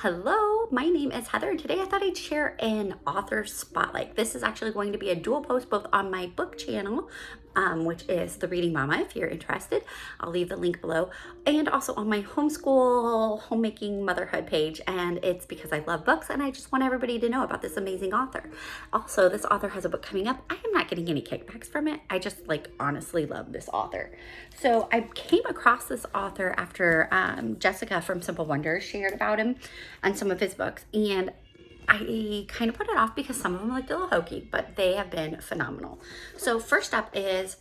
Hello, my name is Heather, and today I thought I'd share an author spotlight. This is actually going to be a dual post both on my book channel, which is The Reading Mama, if you're interested. I'll leave the link below, and also on my homeschool, homemaking, motherhood page, and it's because I love books and I just want everybody to know about this amazing author. Also, this author has a book coming up. I am not getting any kickbacks from it. I just honestly love this author. So I came across this author after Jessica from Simple Wonders shared about him and some of his books, and I kind of put it off because some of them looked a little hokey, but they have been phenomenal. So first up is,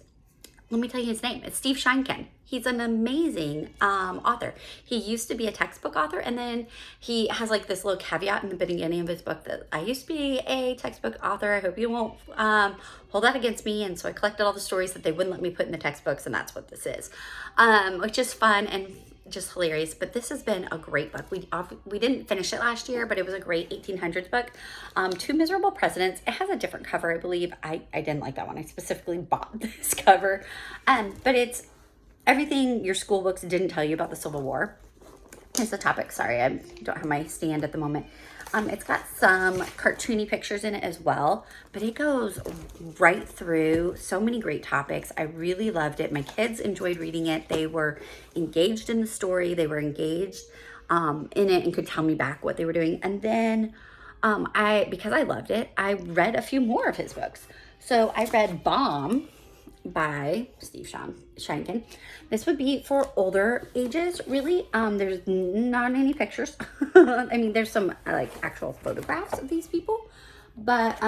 let me tell you his name. It's Steve Sheinkin. He's an amazing author. He used to be a textbook author, and then he has this little caveat in the beginning of his book that I used to be a textbook author. I hope you won't hold that against me. And so I collected all the stories that they wouldn't let me put in the textbooks, and that's what this is, which is fun and just hilarious. But this has been a great book. We didn't finish it last year, but it was a great 1800s book. Two Miserable Presidents. It has a different cover, I believe. I didn't like that one. I specifically bought this cover, but it's everything your school books didn't tell you about the Civil War is the topic. Sorry, I don't have my stand at the moment. It's got some cartoony pictures in it as well, but it goes right through so many great topics. I really loved it. My kids enjoyed reading it. They were engaged in the story. They were engaged in it and could tell me back what they were doing. And then because I loved it, I read a few more of his books. So I read Bomb by Steve Sheinkin. This would be for older ages, really. There's not any pictures. I mean, there's some actual photographs of these people, but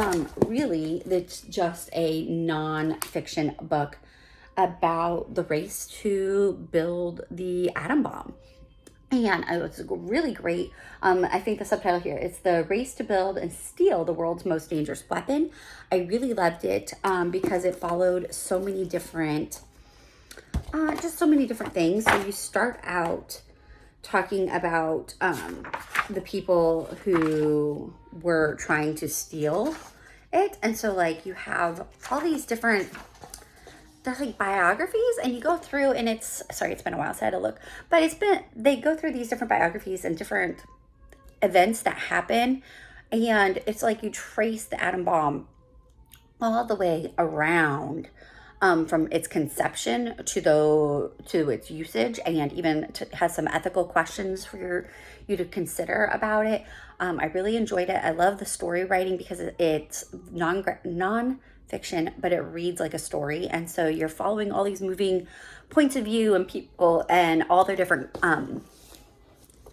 really it's just a non-fiction book about the race to build the atom bomb. And it was really great. I think the subtitle here is The Race to Build and Steal the World's Most Dangerous Weapon. I really loved it because it followed so many different, things. So you start out talking about the people who were trying to steal it. And so you have all these different, there's biographies, and you go through, and it's been a while so I had to look, but they go through these different biographies and different events that happen, and it's you trace the atom bomb all the way around from its conception to its usage, and even has some ethical questions for you to consider about it. I really enjoyed it. I love the story writing because it's non-fiction, but it reads like a story, and so you're following all these moving points of view and people and all their different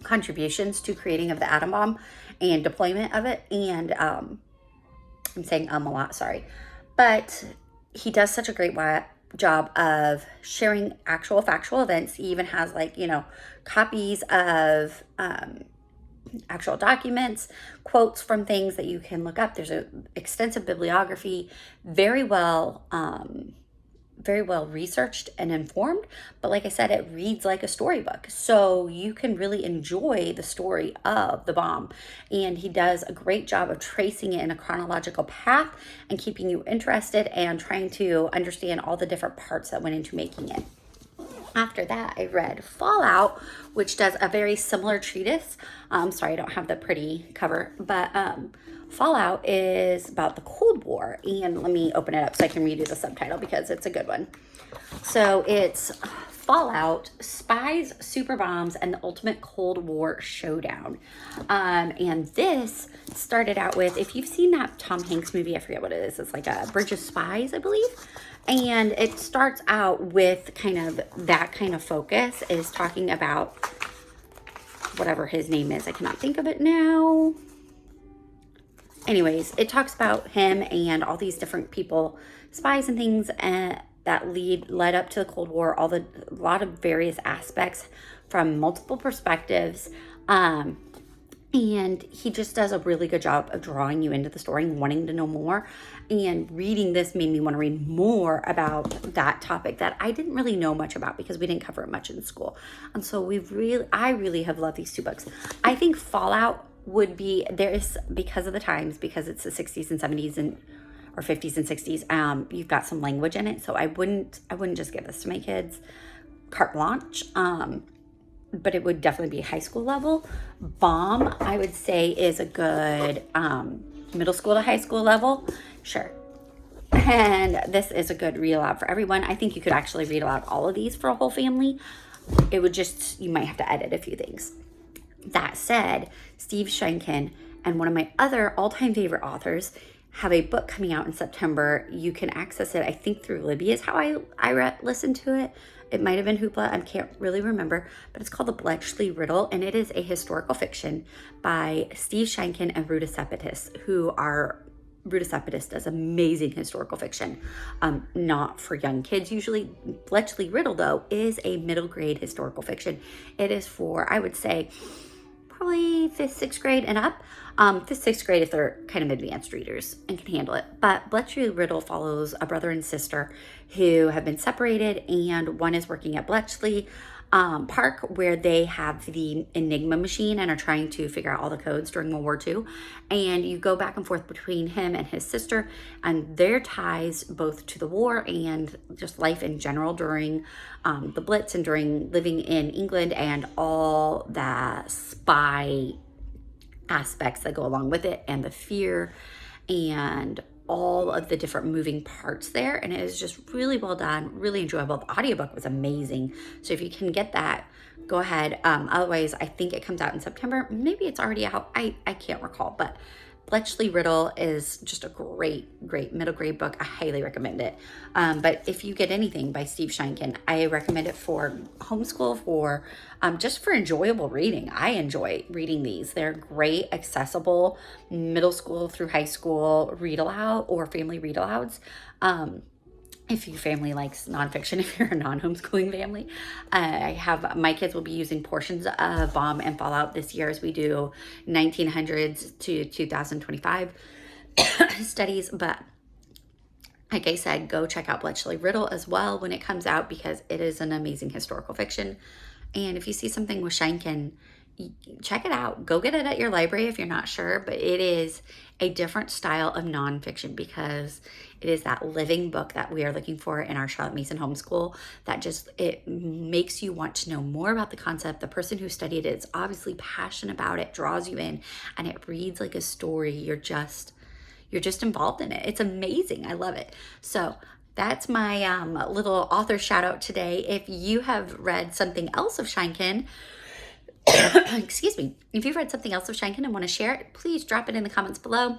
contributions to creating of the atom bomb and deployment of it. And I'm saying a lot, sorry, but he does such a great job of sharing actual factual events. He even has copies of actual documents, quotes from things that you can look up. There's an extensive bibliography, very well researched and informed. But like I said, it reads like a storybook, so you can really enjoy the story of the bomb. And he does a great job of tracing it in a chronological path and keeping you interested and trying to understand all the different parts that went into making it. After that, I read Fallout, which does a very similar treatise. Sorry, I don't have the pretty cover, but Fallout is about the Cold War. And let me open it up so I can read you the subtitle because it's a good one. So it's Fallout, Spies, Super Bombs, and the Ultimate Cold War Showdown. And this started out with, if you've seen that Tom Hanks movie, I forget what it is. It's a Bridge of Spies, I believe. And it starts out with kind of that kind of focus, is talking about whatever his name is. I cannot think of it now. Anyways, it talks about him and all these different people, spies and things that led up to the Cold War, a lot of various aspects from multiple perspectives. And he just does a really good job of drawing you into the story and wanting to know more. And reading this made me want to read more about that topic that I didn't really know much about because we didn't cover it much in school. And so I really have loved these two books. I think Fallout would be, because of the times, because it's the 60s and 70s or 50s and 60s, you've got some language in it. So I wouldn't just give this to my kids carte blanche. but it would definitely be high school level. Bomb, I would say, is a good middle school to high school level. Sure. And this is a good read aloud for everyone. I think you could actually read aloud all of these for a whole family. It would just, you might have to edit a few things. That said, Steve Sheinkin and one of my other all-time favorite authors have a book coming out in September. You can access it, I think, through Libby is how I listened to it. It might have been Hoopla, I can't really remember, but it's called The Bletchley Riddle, and it is a historical fiction by Steve Sheinkin and Ruta Sepetys, Ruta Sepetys does amazing historical fiction, not for young kids usually. Bletchley Riddle, though, is a middle grade historical fiction. It is for, I would say, probably 5th, 6th grade and up. 5th, 6th grade if they're kind of advanced readers and can handle it. But Bletchley Riddle follows a brother and sister who have been separated, and one is working at Bletchley Park, where they have the Enigma machine and are trying to figure out all the codes during World War II. And you go back and forth between him and his sister and their ties both to the war and just life in general during the Blitz and during living in England and all the spy aspects that go along with it and the fear and all of the different moving parts there. And it is just really well done, really enjoyable. The audiobook was amazing. So if you can get that, go ahead. Otherwise, I think it comes out in September. Maybe it's already out. I can't recall, but Bletchley Riddle is just a great middle grade book. I highly recommend it. But if you get anything by Steve Sheinkin, I recommend it for homeschool, for just for enjoyable reading. I enjoy reading these. They're great, accessible, middle school through high school read aloud or family read alouds. If your family likes nonfiction, if you're a non-homeschooling family. I have, my kids will be using portions of Bomb and Fallout this year as we do 1900s to 2025 studies. But like I said, go check out Bletchley Riddle as well when it comes out, because it is an amazing historical fiction. And if you see something with Sheinkin, check it out. Go get it at your library if you're not sure, but it is a different style of nonfiction because it is that living book that we are looking for in our Charlotte Mason homeschool, that just, it makes you want to know more about the concept. The person who studied it is obviously passionate about it, draws you in, and it reads like a story. You're just involved in it. It's amazing. I love it. So that's my little author shout out today. If you have read something else of Sheinkin, excuse me, if you've read something else of Sheinkin and want to share it, please drop it in the comments below.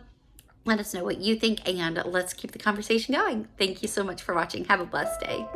Let us know what you think, and let's keep the conversation going. Thank you so much for watching. Have a blessed day.